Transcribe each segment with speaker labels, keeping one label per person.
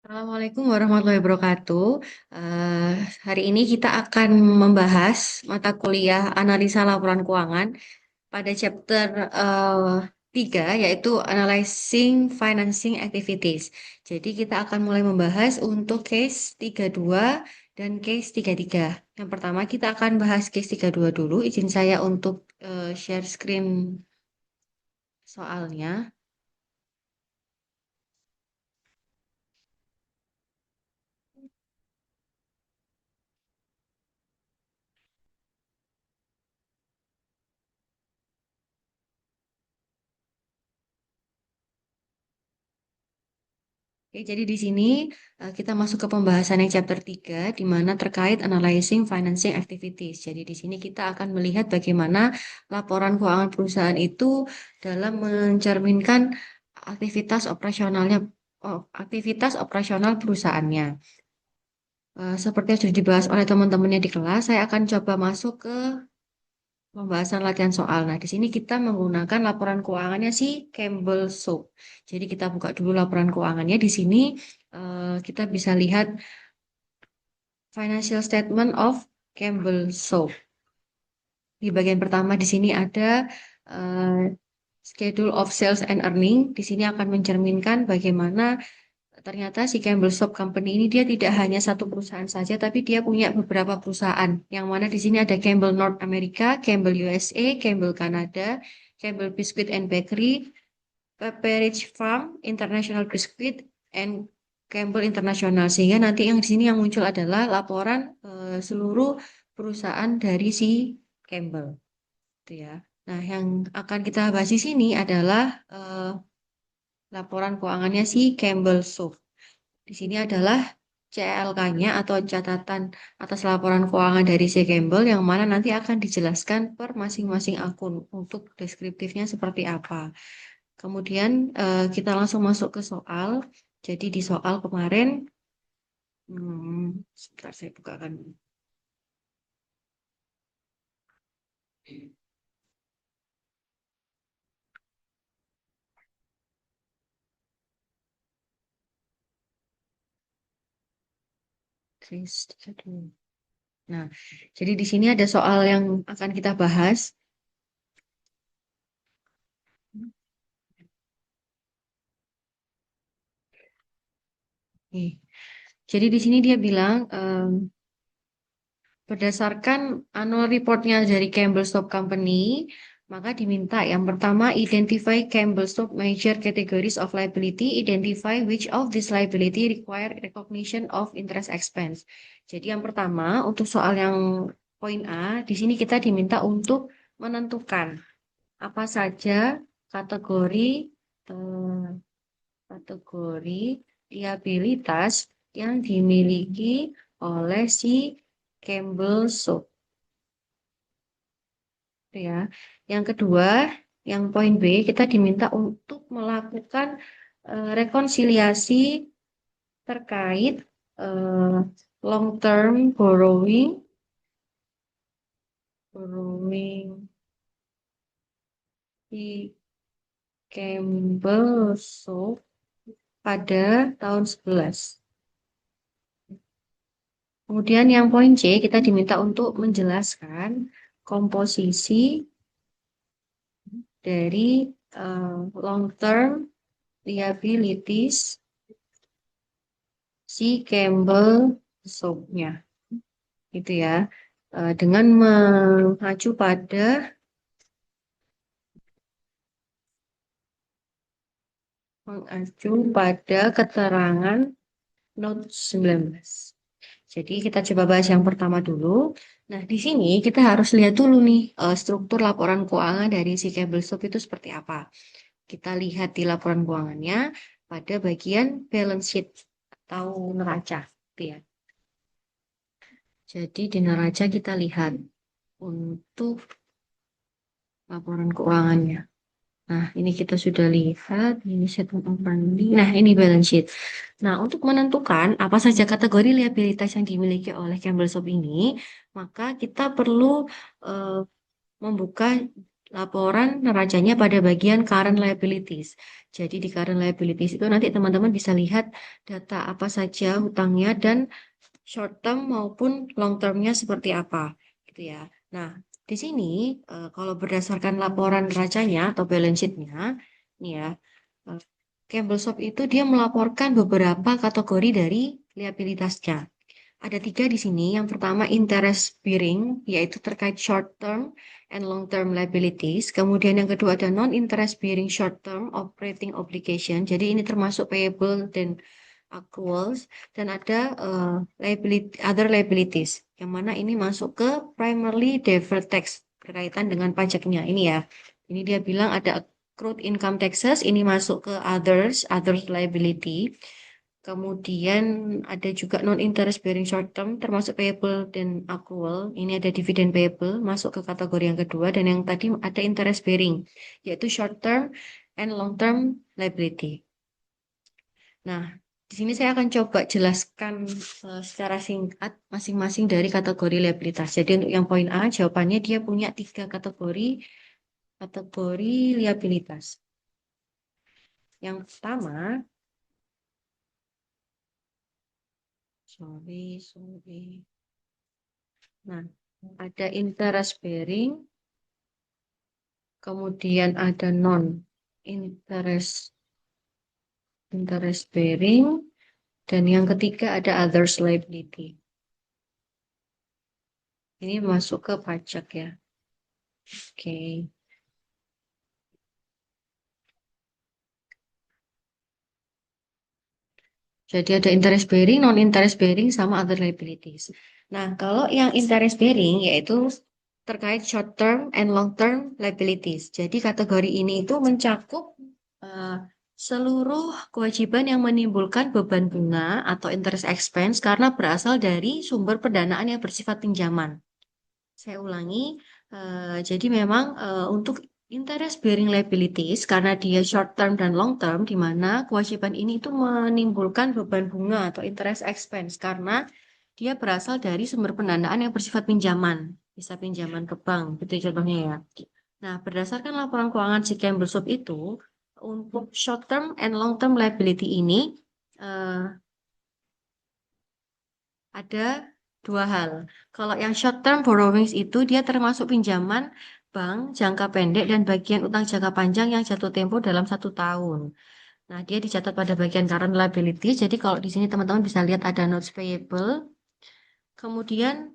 Speaker 1: Assalamualaikum warahmatullahi wabarakatuh. Eh, Hari ini kita akan membahas mata kuliah analisa laporan keuangan pada chapter 3, yaitu Analyzing Financing Activities. Jadi kita akan mulai membahas untuk case 32 dan case 33. Yang pertama kita akan bahas case 32 dulu. Izin saya untuk share screen soalnya. Oke, jadi di sini kita masuk ke pembahasan yang chapter 3 di mana terkait analyzing financing activities. Jadi di sini kita akan melihat bagaimana laporan keuangan perusahaan itu dalam mencerminkan aktivitas operasionalnya, aktivitas operasional perusahaannya. Seperti yang sudah dibahas oleh teman-temannya di kelas, saya akan coba masuk ke pembahasan latihan soal. Nah, di sini kita menggunakan laporan keuangannya si Campbell Soup. Jadi kita buka dulu laporan keuangannya. Di sini kita bisa lihat financial statement of Campbell Soup. Di bagian pertama di sini ada eh, schedule of sales and earning. Di sini akan mencerminkan bagaimana ternyata si Campbell Soup Company ini dia tidak hanya satu perusahaan saja, tapi dia punya beberapa perusahaan. Yang mana di sini ada Campbell North America, Campbell USA, Campbell Canada, Campbell Biscuit and Bakery, Pepperidge Farm, International Biscuit, and Campbell International. Sehingga nanti yang di sini yang muncul adalah laporan seluruh perusahaan dari si Campbell, gitu ya. Nah, yang akan kita bahas di sini adalah laporan keuangannya si Campbell Soup. Di sini adalah CLK-nya atau catatan atas laporan keuangan dari si Campbell yang mana nanti akan dijelaskan per masing-masing akun untuk deskriptifnya seperti apa. Kemudian kita langsung masuk ke soal. Jadi di soal kemarin, sebentar saya bukakan. Nah, jadi di sini ada soal yang akan kita bahas. Nih, jadi di sini dia bilang berdasarkan annual reportnya dari Campbell Soup Company, maka diminta yang pertama identify Campbell Soup major categories of liability, identify which of this liability require recognition of interest expense. Jadi yang pertama untuk soal yang poin A, di sini kita diminta untuk menentukan apa saja kategori eh, kategori liabilitas yang dimiliki oleh si Campbell Soup, gitu ya. Yang kedua, yang poin B, kita diminta untuk melakukan rekonsiliasi terkait eh, long term borrowing di Campbell Soup pada tahun 11. Kemudian yang poin C, kita diminta untuk menjelaskan komposisi dari long term liabilities si Campbell Soup-nya, gitu ya. Dengan mengacu pada keterangan note 19. Jadi kita coba bahas yang pertama dulu. Nah, di sini kita harus lihat dulu nih struktur laporan keuangan dari si Campbell Soup itu seperti apa. Kita lihat di laporan keuangannya pada bagian balance sheet atau neraca, gitu ya. Jadi di neraca kita lihat untuk laporan keuangannya. Nah, ini kita sudah lihat, ini statement of funding. Nah, ini balance sheet. Nah, untuk menentukan apa saja kategori liabilitas yang dimiliki oleh Campbell Soup ini, maka kita perlu eh, membuka laporan neracanya pada bagian current liabilities. Jadi di current liabilities itu nanti teman-teman bisa lihat data apa saja hutangnya dan short term maupun long termnya seperti apa, gitu ya. Nah, di sini kalau berdasarkan laporan neracanya atau balance sheet-nya, nih ya, eh, Campbell Shop itu dia melaporkan beberapa kategori dari liabilitasnya. Ada tiga di sini. Yang pertama interest bearing, yaitu terkait short term and long term liabilities. Kemudian yang kedua ada non-interest bearing short term operating obligation. Jadi ini termasuk payable dan accruals. Dan ada liability, other liabilities, yang mana ini masuk ke primarily deferred tax berkaitan dengan pajaknya. Ini ya. Ini dia bilang ada accrued income taxes, ini masuk ke others liability. Kemudian ada juga non-interest bearing short term termasuk payable dan accrual. Ini ada dividend payable masuk ke kategori yang kedua dan yang tadi ada interest bearing yaitu short term and long term liability. Nah, di sini saya akan coba jelaskan secara singkat masing-masing dari kategori liabilitas. Jadi untuk yang poin A jawabannya dia punya tiga kategori liabilitas. Yang pertama, sorry. Nah, ada interest bearing, kemudian ada non interest bearing, dan yang ketiga ada others liability. Ini masuk ke pajak ya. Oke. Jadi ada interest bearing, non interest bearing, sama other liabilities. Nah, kalau yang interest bearing yaitu terkait short term and long term liabilities. Jadi kategori ini itu mencakup eh, seluruh kewajiban yang menimbulkan beban bunga atau interest expense karena berasal dari sumber pendanaan yang bersifat pinjaman. Saya ulangi, jadi memang untuk interest bearing liabilities karena dia short term dan long term, di mana kewajiban ini itu menimbulkan beban bunga atau interest expense karena dia berasal dari sumber pendanaan yang bersifat pinjaman, bisa pinjaman ke bank, gitu contohnya ya. Nah, berdasarkan laporan keuangan si Campbell Soup itu, untuk short term and long term liability ini eh, ada dua hal. Kalau yang short term borrowings itu dia termasuk pinjaman bank jangka pendek dan bagian utang jangka panjang yang jatuh tempo dalam 1 tahun. Nah, dia dicatat pada bagian current liability. Jadi kalau di sini teman-teman bisa lihat ada notes payable. Kemudian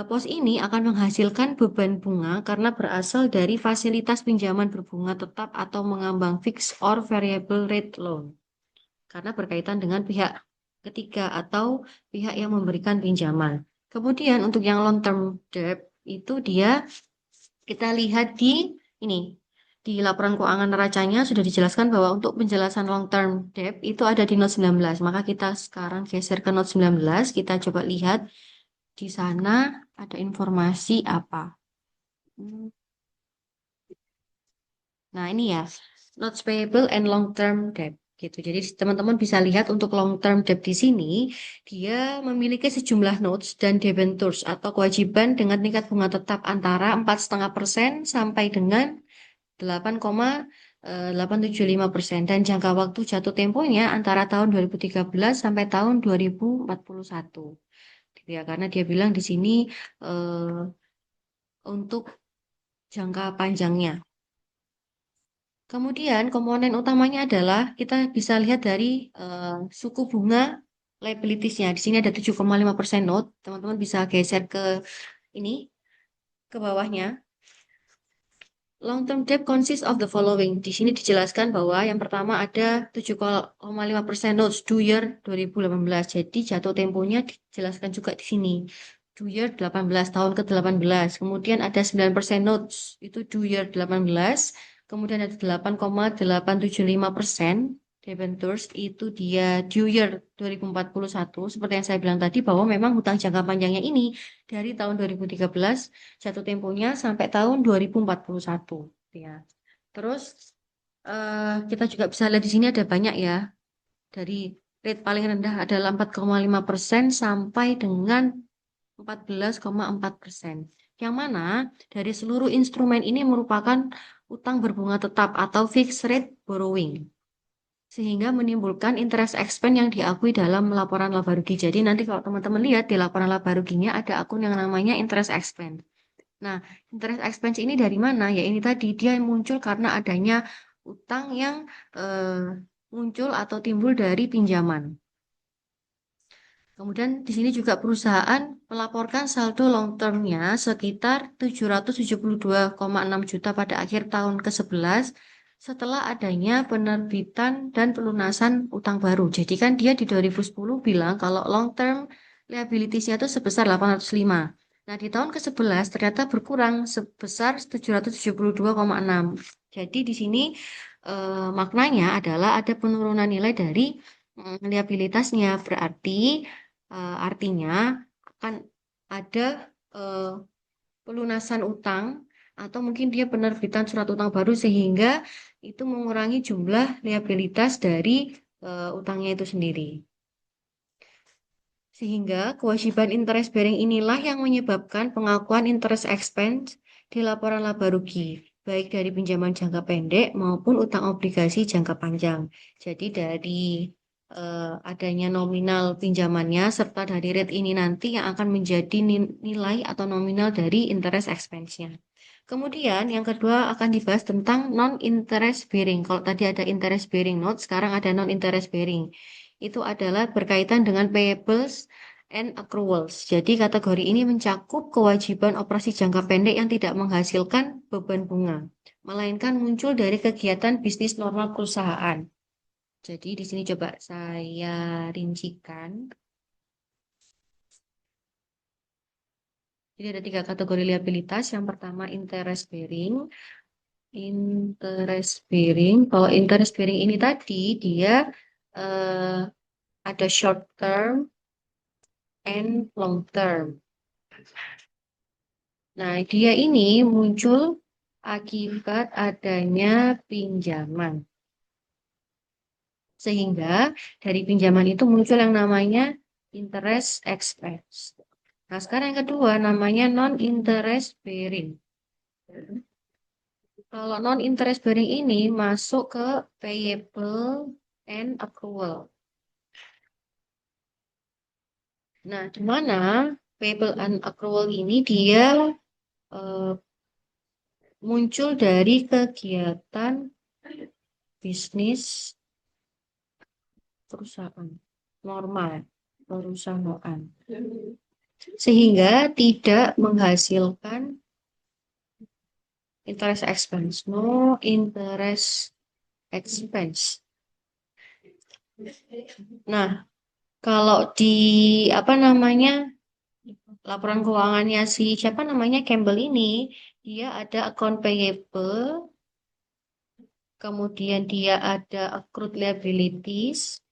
Speaker 1: pos ini akan menghasilkan beban bunga karena berasal dari fasilitas pinjaman berbunga tetap atau mengambang fixed or variable rate loan. Karena berkaitan dengan pihak ketiga atau pihak yang memberikan pinjaman. Kemudian untuk yang long term debt itu dia kita lihat di ini di laporan keuangan neracanya sudah dijelaskan bahwa untuk penjelasan long term debt itu ada di note 19. Maka kita sekarang geser ke note 19, kita coba lihat di sana ada informasi apa. Hmm. Nah, ini ya, notes payable and long term debt gitu. Jadi teman-teman bisa lihat untuk long term debt di sini dia memiliki sejumlah notes dan debentures atau kewajiban dengan tingkat bunga tetap antara 4,5% sampai dengan 8,875% dan jangka waktu jatuh temponya antara tahun 2013 sampai tahun 2041. Gitu ya, karena dia bilang di sini untuk jangka panjangnya. Kemudian komponen utamanya adalah kita bisa lihat dari suku bunga liabilitiesnya. Di sini ada 7,5% note. Teman-teman bisa geser ke ini, ke bawahnya. Long term debt consists of the following. Di sini dijelaskan bahwa yang pertama ada 7,5% notes due year 2018. Jadi jatuh temponya dijelaskan juga di sini. Due year 18, tahun ke-18. Kemudian ada 9% notes, itu due year 18. Kemudian ada 8,875% debentures, itu dia due year 2041. Seperti yang saya bilang tadi bahwa memang hutang jangka panjangnya ini dari tahun 2013 jatuh temponya sampai tahun 2041 ya. Terus kita juga bisa lihat di sini ada banyak ya, dari rate paling rendah adalah 4,5% sampai dengan 14,4%. yang mana dari seluruh instrumen ini merupakan utang berbunga tetap atau fixed rate borrowing, sehingga menimbulkan interest expense yang diakui dalam laporan laba rugi. Jadi nanti kalau teman-teman lihat di laporan laba ruginya ada akun yang namanya interest expense. Nah, interest expense ini dari mana? Ya ini tadi dia muncul karena adanya utang yang muncul atau timbul dari pinjaman. Kemudian di sini juga perusahaan melaporkan saldo long term-nya sekitar 772,6 juta pada akhir tahun ke-11 setelah adanya penerbitan dan pelunasan utang baru. Jadi kan dia di 2010 bilang kalau long term liabilities-nya itu sebesar 805. Nah, di tahun ke-11 ternyata berkurang sebesar 772,6. Jadi di sini maknanya adalah ada penurunan nilai dari liabilitasnya. Berarti artinya akan ada eh, pelunasan utang atau mungkin dia penerbitan surat utang baru sehingga itu mengurangi jumlah liabilitas dari utangnya itu sendiri. Sehingga kewajiban interest bearing inilah yang menyebabkan pengakuan interest expense di laporan laba rugi, baik dari pinjaman jangka pendek maupun utang obligasi jangka panjang. Jadi dari adanya nominal pinjamannya serta dari rate ini nanti yang akan menjadi nilai atau nominal dari interest expense-nya. Kemudian yang kedua akan dibahas tentang non-interest bearing. Kalau tadi ada interest bearing note, sekarang ada non-interest bearing. Itu adalah berkaitan dengan payables and accruals. Jadi kategori ini mencakup kewajiban operasi jangka pendek yang tidak menghasilkan beban bunga, melainkan muncul dari kegiatan bisnis normal perusahaan. Jadi di sini coba saya rincikan. Jadi ada tiga kategori liabilitas. Yang pertama interest bearing. Interest bearing. Kalau interest bearing ini tadi dia eh, ada short term and long term. Nah, dia ini muncul akibat adanya pinjaman. Sehingga dari pinjaman itu muncul yang namanya interest expense. Nah, sekarang yang kedua namanya non-interest bearing. Kalau non-interest bearing ini masuk ke payable and accrual. Nah, di mana payable and accrual ini dia eh, muncul dari kegiatan bisnis perusahaan normal, perusahaan. Sehingga tidak menghasilkan interest expense. No interest expense. Nah, kalau di apa namanya laporan keuangannya si siapa namanya Campbell ini, dia ada account payable, kemudian dia ada accrued liabilities,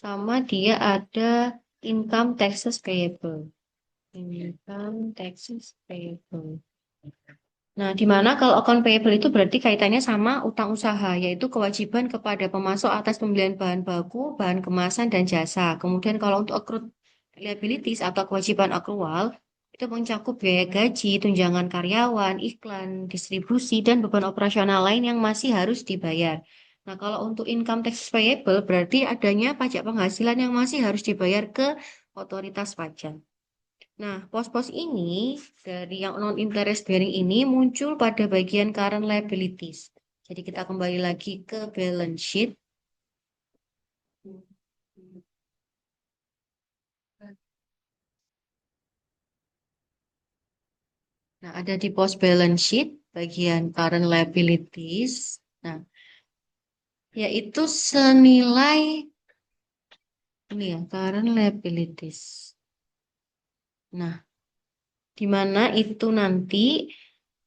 Speaker 1: sama dia ada income taxes payable. Income taxes payable. Nah, di mana kalau account payable itu berarti kaitannya sama utang usaha, yaitu kewajiban kepada pemasok atas pembelian bahan baku, bahan kemasan, dan jasa. Kemudian kalau untuk accrued liabilities atau kewajiban akrual, itu mencakup biaya gaji, tunjangan karyawan, iklan, distribusi, dan beban operasional lain yang masih harus dibayar. Nah, kalau untuk income tax payable berarti adanya pajak penghasilan yang masih harus dibayar ke otoritas pajak. Nah, pos-pos ini dari yang non-interest bearing ini muncul pada bagian current liabilities. Jadi kita kembali lagi ke balance sheet. Nah, ada di post balance sheet bagian current liabilities. Nah, yaitu senilai ini ya, current liabilities. Nah, di mana itu nanti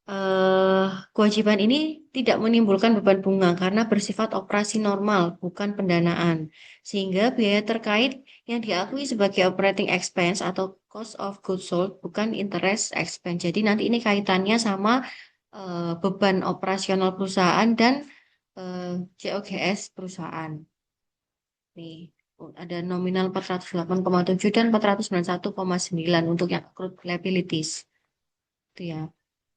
Speaker 1: eh, kewajiban ini tidak menimbulkan beban bunga karena bersifat operasi normal, bukan pendanaan. Sehingga biaya terkait yang diakui sebagai operating expense atau cost of goods sold bukan interest expense. Jadi nanti ini kaitannya sama beban operasional perusahaan dan COGS perusahaan. Nih. Ada nominal 408,7 dan 491,9 untuk yang accrued liabilities. Itu ya.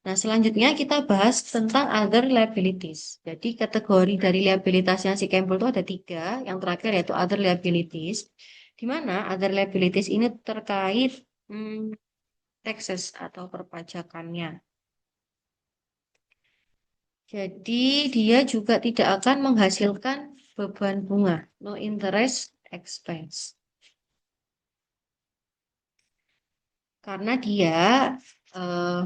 Speaker 1: Nah, selanjutnya kita bahas tentang other liabilities. Jadi kategori dari liabilitasnya si Campbell itu ada tiga. Yang terakhir yaitu other liabilities. Di mana other liabilities ini terkait taxes atau perpajakannya. Jadi dia juga tidak akan menghasilkan beban bunga, no interest expense. Karena dia eh,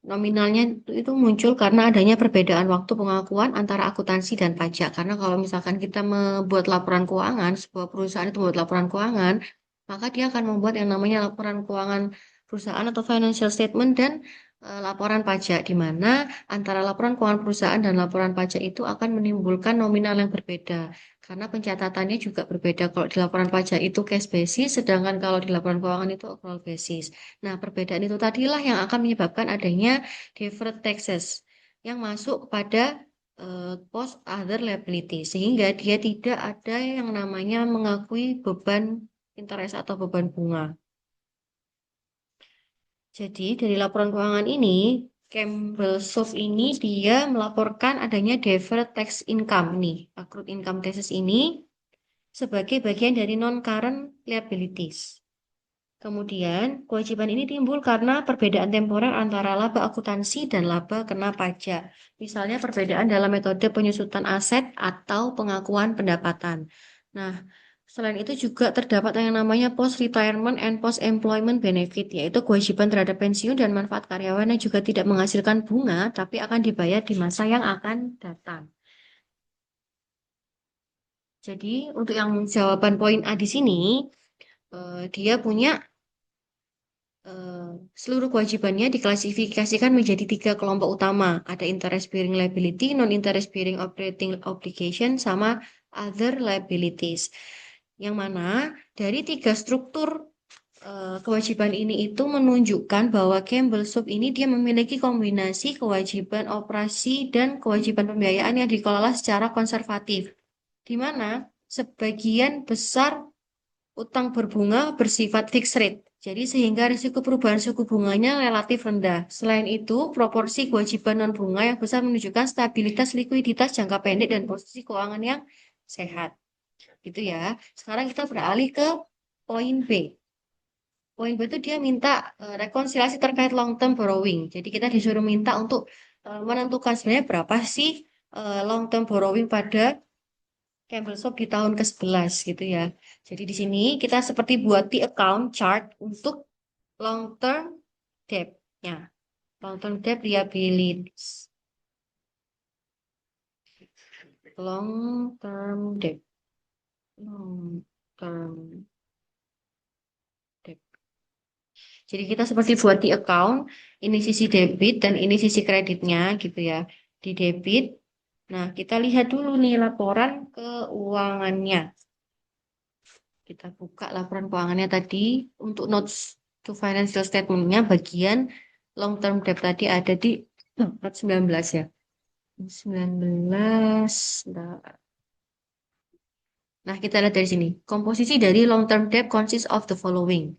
Speaker 1: nominalnya itu muncul karena adanya perbedaan waktu pengakuan antara akuntansi dan pajak. Karena kalau misalkan kita membuat laporan keuangan, sebuah perusahaan itu membuat laporan keuangan, maka dia akan membuat yang namanya laporan keuangan perusahaan atau financial statement dan laporan pajak, di mana antara laporan keuangan perusahaan dan laporan pajak itu akan menimbulkan nominal yang berbeda. Karena pencatatannya juga berbeda. Kalau di laporan pajak itu cash basis, sedangkan kalau di laporan keuangan itu accrual basis. Nah, perbedaan itu tadilah yang akan menyebabkan adanya deferred taxes yang masuk pada post other liability, sehingga dia tidak ada yang namanya mengakui beban interest atau beban bunga. Jadi dari laporan keuangan ini, Campbell Soup ini dia melaporkan adanya deferred tax income nih, accrued income taxes ini sebagai bagian dari non-current liabilities. Kemudian, kewajiban ini timbul karena perbedaan temporer antara laba akuntansi dan laba kena pajak. Misalnya perbedaan dalam metode penyusutan aset atau pengakuan pendapatan. Nah, selain itu juga terdapat yang namanya post-retirement and post-employment benefit, yaitu kewajiban terhadap pensiun dan manfaat karyawan yang juga tidak menghasilkan bunga, tapi akan dibayar di masa yang akan datang. Jadi, untuk yang jawaban poin A di sini, dia punya eh, seluruh kewajibannya diklasifikasikan menjadi tiga kelompok utama. Ada interest bearing liability, non-interest bearing operating obligation, sama other liabilities. Yang mana dari tiga struktur kewajiban ini itu menunjukkan bahwa Campbell Soup ini dia memiliki kombinasi kewajiban operasi dan kewajiban pembiayaan yang dikelola secara konservatif. Di mana sebagian besar utang berbunga bersifat fixed rate. Jadi sehingga risiko perubahan suku bunganya relatif rendah. Selain itu, proporsi kewajiban non bunga yang besar menunjukkan stabilitas likuiditas jangka pendek dan posisi keuangan yang sehat. Gitu ya. Sekarang kita beralih ke poin B. Poin B itu dia minta rekonsiliasi terkait long term borrowing. Jadi kita disuruh minta untuk menentukan sebenarnya berapa sih long term borrowing pada Campbell Soup di tahun ke-11 gitu ya. Jadi di sini kita seperti buat di account chart untuk long term debt-nya. Long term debt liabilities. Long term debt. Long term debt. Jadi kita seperti buat di account, ini sisi debit dan ini sisi kreditnya gitu ya. Di debit, nah kita lihat dulu nih laporan keuangannya. Kita buka laporan keuangannya tadi untuk notes to financial statement-nya bagian long term debt tadi ada di note 19 ya. 19. Nah, kita lihat dari sini. Komposisi dari long term debt consists of the following.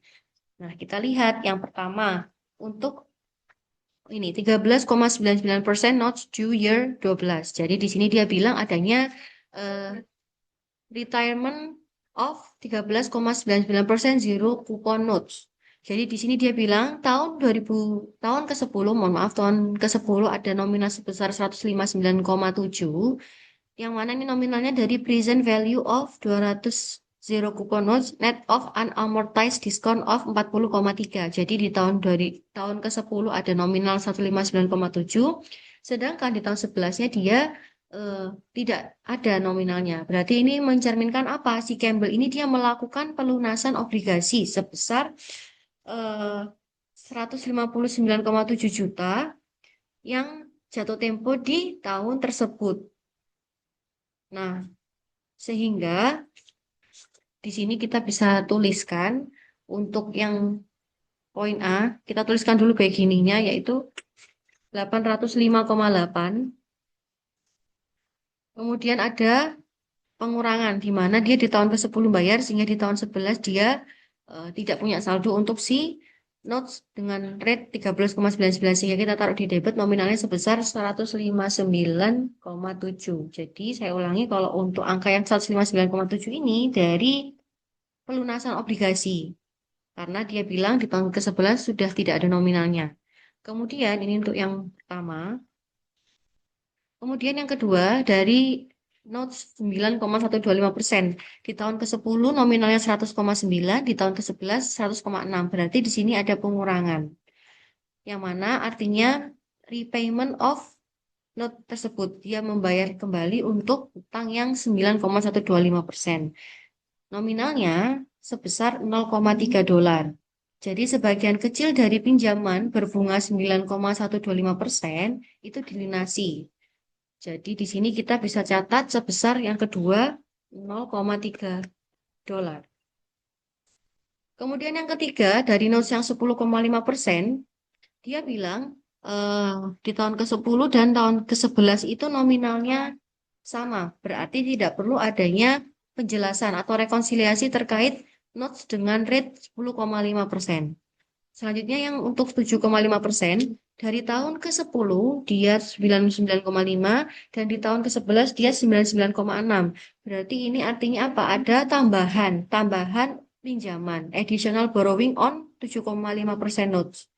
Speaker 1: Nah, kita lihat yang pertama untuk ini 13,99% notes due year 12. Jadi di sini dia bilang adanya eh, retirement of 13,99% zero coupon notes. Jadi di sini dia bilang tahun ke-10, mohon maaf, tahun ke-10 ada nominal sebesar 159,7, yang mana ini nominalnya dari present value of 200 zero coupon notes net of unamortized discount of 40,3. Jadi di tahun ke-10 ada nominal 159,7, sedangkan di tahun 11-nya dia eh, tidak ada nominalnya. Berarti ini mencerminkan apa? Si Campbell ini dia melakukan pelunasan obligasi sebesar 159,7 juta yang jatuh tempo di tahun tersebut. Nah, sehingga di sini kita bisa tuliskan untuk yang poin A, kita tuliskan dulu begininya yaitu 805,8. Kemudian ada pengurangan di mana dia di tahun ke-10 bayar sehingga di tahun 11 dia tidak punya saldo untuk si notes dengan rate 13,99 sehingga kita taruh di debit nominalnya sebesar 159,7. Jadi saya ulangi kalau untuk angka yang 159,7 ini dari pelunasan obligasi karena dia bilang di tahun ke-11 sudah tidak ada nominalnya. Kemudian ini untuk yang pertama. Kemudian yang kedua dari notes 9,125%. Di tahun ke-10 nominalnya 100,9, di tahun ke-11 100,6. Berarti di sini ada pengurangan. Yang mana artinya repayment of note tersebut. Dia membayar kembali untuk utang yang 9,125%. Nominalnya sebesar 0,3 dolar. Jadi sebagian kecil dari pinjaman berbunga 9,125% itu dilunasi. Jadi di sini kita bisa catat sebesar yang kedua 0,3 dolar. Kemudian yang ketiga dari notes yang 10,5%, dia bilang di tahun ke-10 dan tahun ke-11 itu nominalnya sama. Berarti tidak perlu adanya penjelasan atau rekonsiliasi terkait notes dengan rate 10,5%. Selanjutnya yang untuk 7,5%, dari tahun ke-10 dia 99,5 dan di tahun ke-11 dia 99,6. Berarti ini artinya apa? Ada tambahan pinjaman, additional borrowing on 7,5% notes.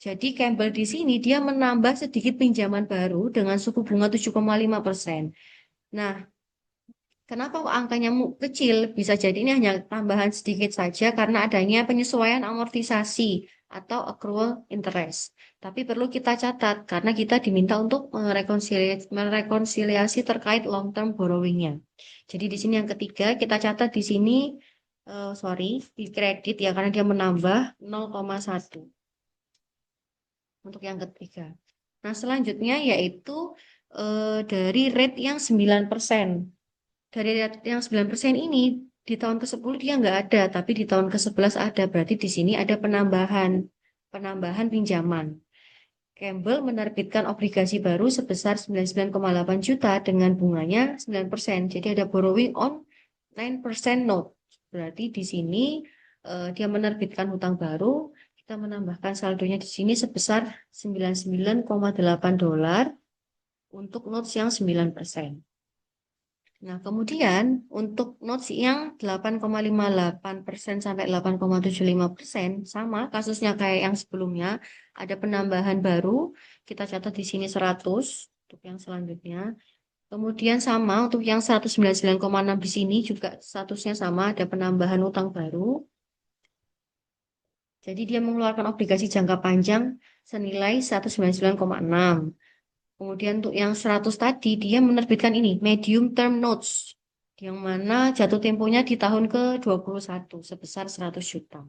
Speaker 1: Jadi Campbell di sini dia menambah sedikit pinjaman baru dengan suku bunga 7,5%. Nah, kenapa kok angkanya kecil? Bisa jadi ini hanya tambahan sedikit saja karena adanya penyesuaian amortisasi atau accrual interest. Tapi perlu kita catat karena kita diminta untuk merekonsiliasi terkait long term borrowingnya. Jadi di sini yang ketiga kita catat di sini sorry di kredit ya karena dia menambah 0,1 untuk yang ketiga. Nah selanjutnya yaitu dari rate yang 9%. Dari yang 9% ini di tahun ke-10 dia nggak ada, tapi di tahun ke-11 ada. Berarti di sini ada penambahan pinjaman. Campbell menerbitkan obligasi baru sebesar 99,8 juta dengan bunganya 9%. Jadi ada borrowing on 9% note. Berarti di sini dia menerbitkan hutang baru, kita menambahkan saldonya di sini sebesar 99,8 dolar untuk notes yang 9%. Nah, kemudian untuk notes yang 8,58% sampai 8,75% sama kasusnya kayak yang sebelumnya, ada penambahan baru, kita catat di sini 100 untuk yang selanjutnya. Kemudian sama untuk yang 199,6 di sini juga statusnya sama, ada penambahan utang baru. Jadi dia mengeluarkan obligasi jangka panjang senilai 199,6. Kemudian untuk yang 100 tadi, dia menerbitkan ini, medium term notes, yang mana jatuh temponya di tahun ke-21 sebesar 100 juta.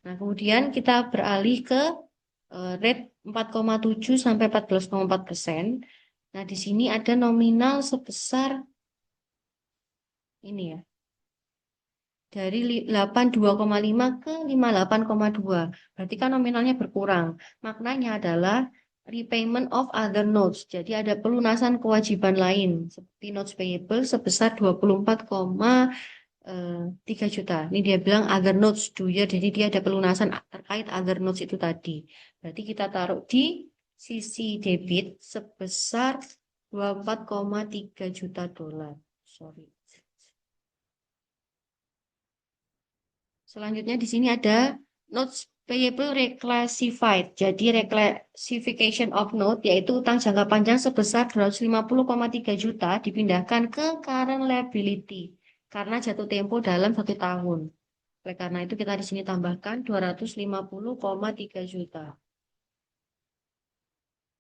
Speaker 1: Nah, kemudian kita beralih ke rate 4,7 sampai 14,4%. Nah, di sini ada nominal sebesar ini ya, dari 82,5 ke 58,2. Berarti kan nominalnya berkurang. Maknanya adalah repayment of other notes. Jadi ada pelunasan kewajiban lain seperti notes payable sebesar 24,3 juta. Ini dia bilang other notes due year. Jadi dia ada pelunasan terkait other notes itu tadi. Berarti kita taruh di sisi debit sebesar 24,3 juta dolar. Sorry. Selanjutnya di sini ada notes payable reclassified. Jadi reclassification of note yaitu utang jangka panjang sebesar 250,3 juta dipindahkan ke current liability karena jatuh tempo dalam 1 tahun. Oleh karena itu kita di sini tambahkan 250,3 juta.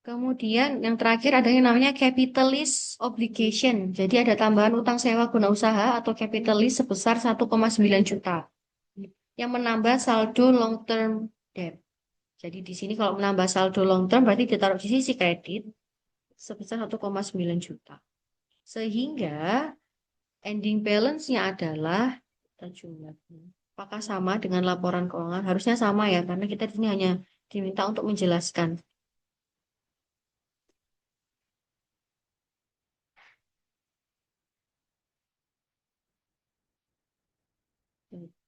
Speaker 1: Kemudian yang terakhir ada yang namanya capitalist obligation. Jadi ada tambahan utang sewa guna usaha atau capitalist sebesar 1,9 juta yang menambah saldo long term debt. Jadi di sini kalau menambah saldo long term berarti ditaruh di sisi kredit sebesar 1,9 juta. Sehingga ending balance-nya adalah kita jumlahnya. Apakah sama dengan laporan keuangan? Harusnya sama ya, karena kita di sini hanya diminta untuk menjelaskan.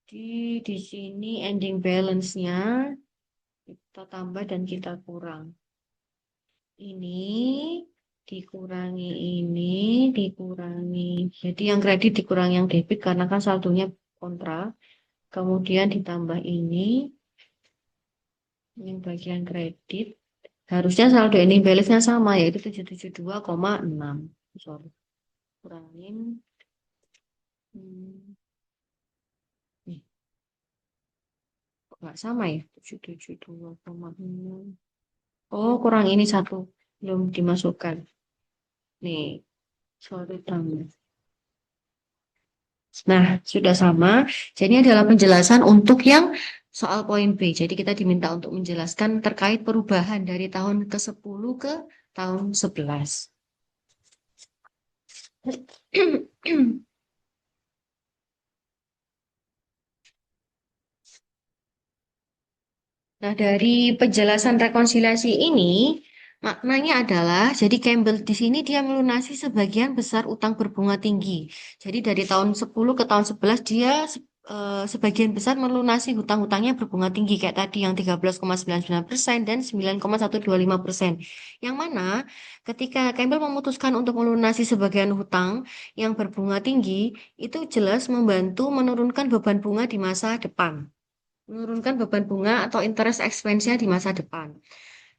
Speaker 1: Di sini ending balance-nya kita tambah dan kita kurang. Ini dikurangi ini, dikurangi. Jadi yang kredit dikurangi yang debit karena kan saldonya kontra. Kemudian ditambah ini, yang bagian kredit. Harusnya saldo ending balance-nya sama, yaitu 772,6. Sorry, kurangin. Hmm, nih, kok nggak sama ya? 772,6. Oh, kurang ini satu. Belum dimasukkan. Nih, sorry tambah. Nah, sudah sama. Jadi ini adalah penjelasan untuk yang soal poin B. Jadi kita diminta untuk menjelaskan terkait perubahan dari tahun ke-10 ke tahun 11. Nah, dari penjelasan rekonsiliasi ini, maknanya adalah, jadi Campbell di sini dia melunasi sebagian besar utang berbunga tinggi. Jadi dari tahun 10 ke tahun 11 dia sebagian besar melunasi hutang-hutangnya berbunga tinggi kayak tadi yang 13,99% dan 9,125%. Yang mana ketika Campbell memutuskan untuk melunasi sebagian hutang yang berbunga tinggi, itu jelas membantu menurunkan beban bunga di masa depan, menurunkan beban bunga atau interest expense-nya di masa depan.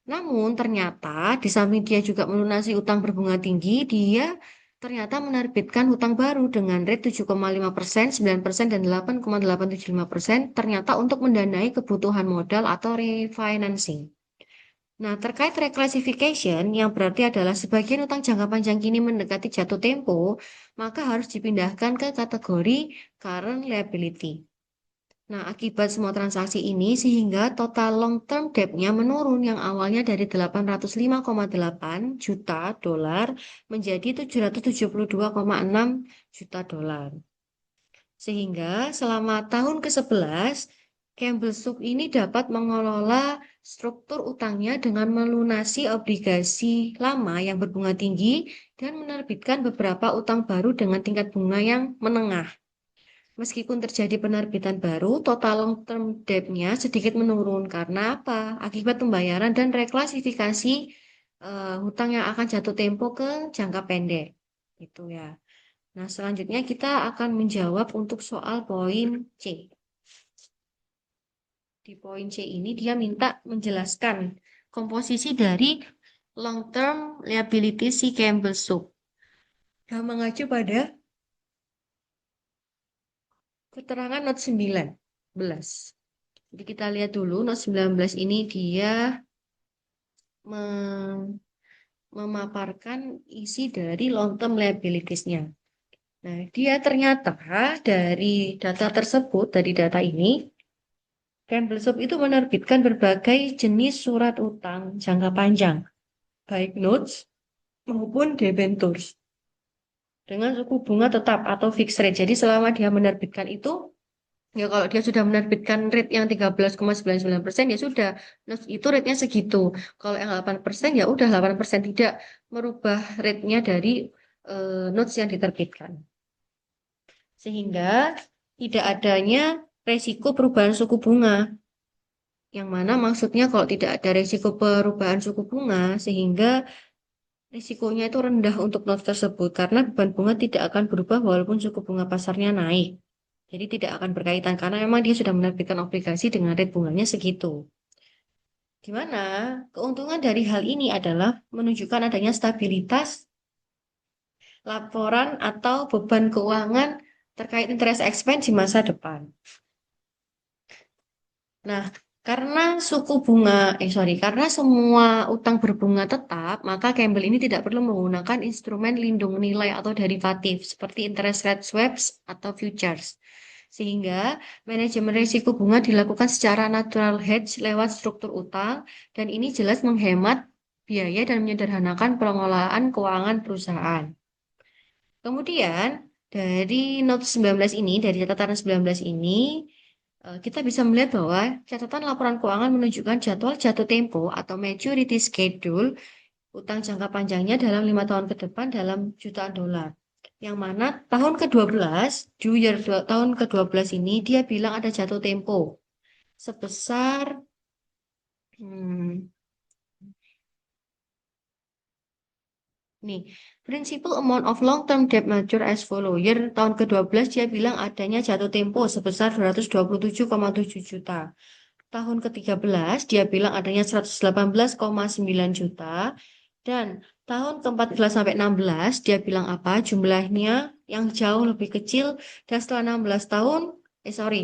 Speaker 1: Namun ternyata di samping dia juga melunasi utang berbunga tinggi, dia ternyata menerbitkan hutang baru dengan rate 7,5%, 9%, dan 8,875% ternyata untuk mendanai kebutuhan modal atau refinancing. Nah, terkait reclassification yang berarti adalah sebagian utang jangka panjang kini mendekati jatuh tempo, maka harus dipindahkan ke kategori current liability. Nah, akibat semua transaksi ini sehingga total long term debt-nya menurun yang awalnya dari 805,8 juta dolar menjadi 772,6 juta dolar. Sehingga selama tahun ke-11, Campbell Soup ini dapat mengelola struktur utangnya dengan melunasi obligasi lama yang berbunga tinggi dan menerbitkan beberapa utang baru dengan tingkat bunga yang menengah. Meskipun terjadi penerbitan baru, total long term debt-nya sedikit menurun karena apa? Akibat pembayaran dan reklasifikasi hutang yang akan jatuh tempo ke jangka pendek. Gitu ya. Nah, selanjutnya kita akan menjawab untuk soal poin C. Di poin C ini dia minta menjelaskan komposisi dari long term liability si Campbell Soup. Yang mengacu pada keterangan not 19. Jadi kita lihat dulu not 19 ini dia memaparkan isi dari long term liabilities-nya. Nah, dia ternyata dari data tersebut, dari data ini, Campbell Soup itu menerbitkan berbagai jenis surat utang jangka panjang, baik notes maupun debentures, dengan suku bunga tetap atau fixed rate. Jadi selama dia menerbitkan itu, ya kalau dia sudah menerbitkan rate yang 13,99% ya sudah, itu rate-nya segitu. Kalau yang 8% ya udah 8%, tidak merubah rate-nya dari notes yang diterbitkan. Sehingga tidak adanya resiko perubahan suku bunga. Yang mana maksudnya kalau tidak ada resiko perubahan suku bunga, sehingga risikonya itu rendah untuk notes tersebut karena beban bunga tidak akan berubah walaupun suku bunga pasarnya naik. Jadi tidak akan berkaitan karena memang dia sudah menerbitkan obligasi dengan rate bunganya segitu. Di mana keuntungan dari hal ini adalah menunjukkan adanya stabilitas laporan atau beban keuangan terkait interest expense di masa depan. Nah, karena karena semua utang berbunga tetap, maka Campbell ini tidak perlu menggunakan instrumen lindung nilai atau derivatif seperti interest rate swaps atau futures. Sehingga manajemen risiko bunga dilakukan secara natural hedge lewat struktur utang dan ini jelas menghemat biaya dan menyederhanakan pengelolaan keuangan perusahaan. Kemudian dari note 19 ini, dari catatan 19 ini, kita bisa melihat bahwa catatan laporan keuangan menunjukkan jadwal jatuh tempo atau maturity schedule utang jangka panjangnya dalam 5 tahun ke depan dalam jutaan dolar. Yang mana tahun ke-12, tahun ke-12 ini dia bilang ada jatuh tempo sebesar hmm, nih, principal amount of long-term debt mature as follow. Year tahun ke-12 dia bilang adanya jatuh tempo sebesar 227,7 juta. Tahun ke-13 dia bilang adanya 118,9 juta. Dan tahun ke-14 sampai 16 dia bilang apa? Jumlahnya yang jauh lebih kecil. Dan setelah 16 tahun,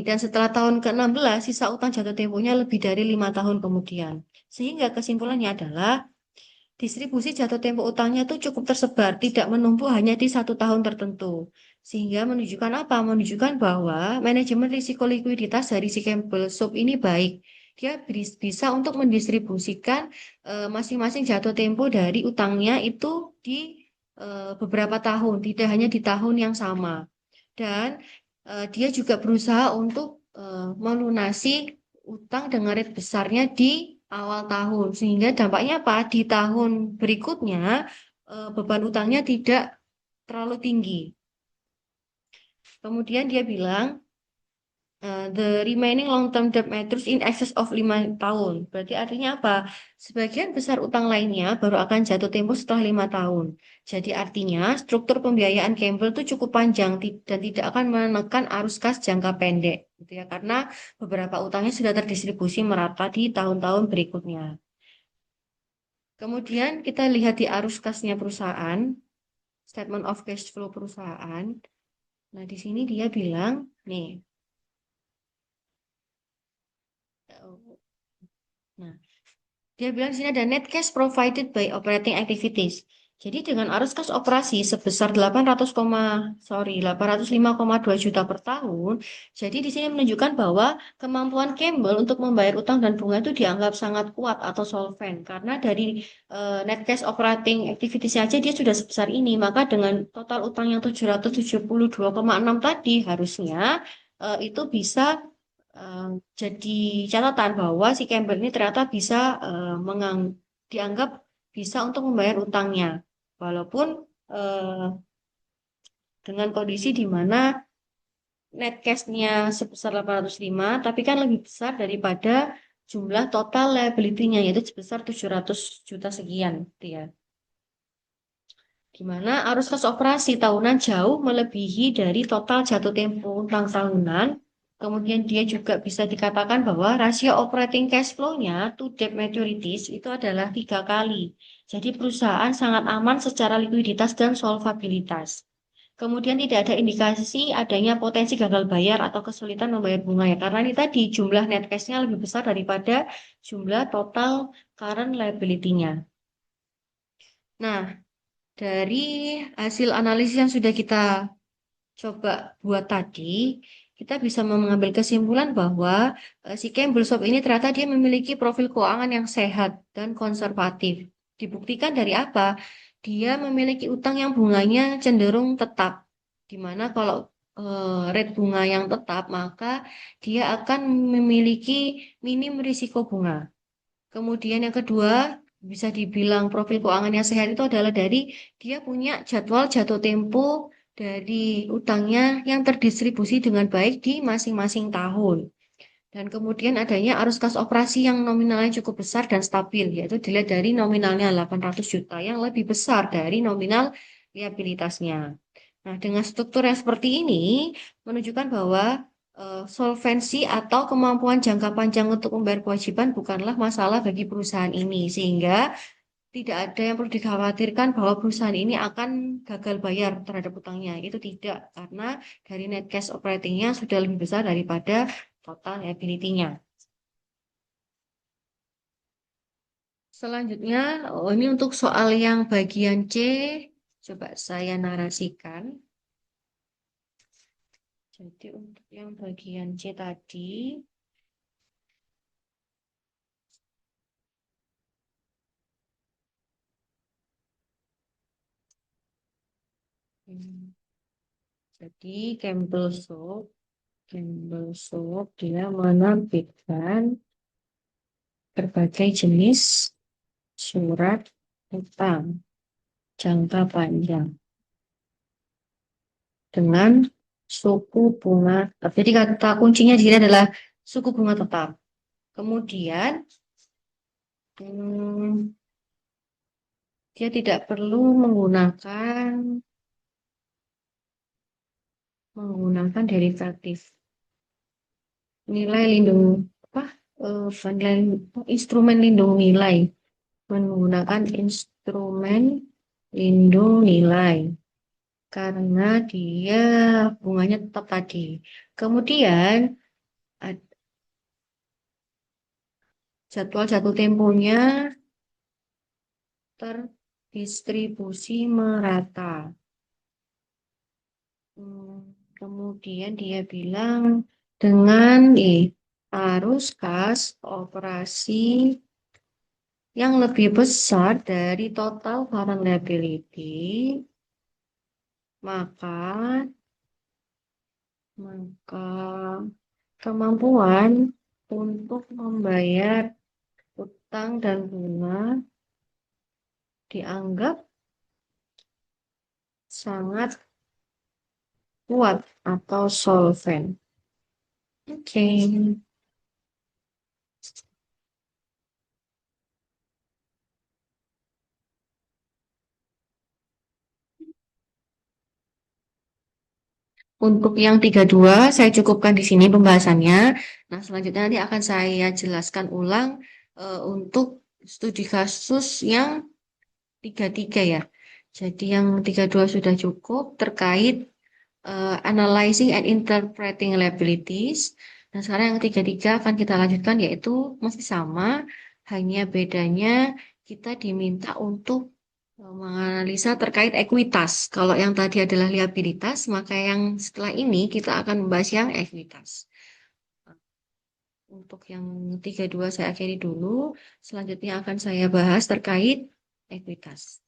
Speaker 1: dan setelah tahun ke-16 sisa utang jatuh temponya lebih dari 5 tahun kemudian. Sehingga kesimpulannya adalah distribusi jatuh tempo utangnya itu cukup tersebar, tidak menumpuk hanya di satu tahun tertentu. Sehingga menunjukkan apa? Menunjukkan bahwa manajemen risiko likuiditas dari si Campbell Soup ini baik. Dia bisa untuk mendistribusikan masing-masing jatuh tempo dari utangnya itu di beberapa tahun, tidak hanya di tahun yang sama. Dan dia juga berusaha untuk melunasi utang dengan rate besarnya di awal tahun, sehingga dampaknya apa? Di tahun berikutnya beban utangnya tidak terlalu tinggi. Kemudian dia bilang the remaining long-term debt matures in excess of 5 tahun. Berarti artinya apa? Sebagian besar utang lainnya baru akan jatuh tempo setelah 5 tahun. Jadi artinya struktur pembiayaan Campbell itu cukup panjang dan tidak akan menekan arus kas jangka pendek, gitu ya, karena beberapa utangnya sudah terdistribusi merata di tahun-tahun berikutnya. Kemudian kita lihat di arus kasnya perusahaan, statement of cash flow perusahaan. Nah, di sini dia bilang, nih, nah, dia bilang di sini ada net cash provided by operating activities. Jadi dengan arus kas operasi sebesar 805,2 juta per tahun, jadi di sini menunjukkan bahwa kemampuan Campbell untuk membayar utang dan bunga itu dianggap sangat kuat atau solvent karena dari net cash operating activities aja dia sudah sebesar ini, maka dengan total utang yang 772,6 tadi harusnya itu bisa eh, jadi catatan bahwa si Campbell ini ternyata bisa dianggap bisa untuk membayar utangnya, walaupun eh, dengan kondisi di mana net cash-nya sebesar 805, tapi kan lebih besar daripada jumlah total liability-nya, yaitu sebesar 700 juta sekian, gitu ya. Di mana arus kas operasi tahunan jauh melebihi dari total jatuh tempo utang tahunan. Kemudian dia juga bisa dikatakan bahwa rasio operating cash flow-nya to debt maturities itu adalah 3 kali. Jadi perusahaan sangat aman secara likuiditas dan solvabilitas. Kemudian tidak ada indikasi adanya potensi gagal bayar atau kesulitan membayar bunga ya. Karena ini tadi jumlah net cash-nya lebih besar daripada jumlah total current liability-nya. Nah, dari hasil analisis yang sudah kita coba buat tadi, kita bisa mengambil kesimpulan bahwa si Campbell Soup ini ternyata dia memiliki profil keuangan yang sehat dan konservatif. Dibuktikan dari apa? Dia memiliki utang yang bunganya cenderung tetap. Di mana kalau rate bunga yang tetap, maka dia akan memiliki minim risiko bunga. Kemudian yang kedua, bisa dibilang profil keuangan yang sehat itu adalah dari dia punya jadwal jatuh tempo dari utangnya yang terdistribusi dengan baik di masing-masing tahun. Dan kemudian adanya arus kas operasi yang nominalnya cukup besar dan stabil, yaitu dilihat dari nominalnya 800 juta yang lebih besar dari nominal liabilitasnya. Nah, dengan struktur yang seperti ini menunjukkan bahwa solvensi atau kemampuan jangka panjang untuk membayar kewajiban bukanlah masalah bagi perusahaan ini, sehingga tidak ada yang perlu dikhawatirkan bahwa perusahaan ini akan gagal bayar terhadap utangnya. Itu tidak, karena dari net cash operatingnya sudah lebih besar daripada total liability-nya. Selanjutnya, ini untuk soal yang bagian C, coba saya narasikan. Jadi untuk yang bagian C tadi, hmm, jadi Campbell Soup dia menerbitkan berbagai jenis surat utang jangka panjang. dengan suku bunga tetap. Jadi kata kuncinya di sini adalah suku bunga tetap. Kemudian hmm, dia tidak perlu menggunakan derivatif. Nilai lindung apa? Bukan instrumen lindung nilai. Menggunakan instrumen lindung nilai karena dia bunganya tetap tadi. Kemudian jadwal jatuh temponya terdistribusi merata. Hmm, Kemudian dia bilang dengan arus kas operasi yang lebih besar dari total current liability, maka maka kemampuan untuk membayar utang dan bunga dianggap sangat kuat atau solvent. Oke. Untuk yang 32 saya cukupkan di sini pembahasannya. Nah, selanjutnya nanti akan saya jelaskan ulang untuk studi kasus yang 33 ya. Jadi yang 32 sudah cukup terkait analyzing and interpreting liabilities. Nah, sekarang yang 33 akan kita lanjutkan yaitu masih sama, hanya bedanya kita diminta untuk menganalisa terkait ekuitas. Kalau yang tadi adalah liabilitas, maka yang setelah ini kita akan membahas yang ekuitas. Untuk yang 32 saya akhiri dulu, selanjutnya akan saya bahas terkait ekuitas.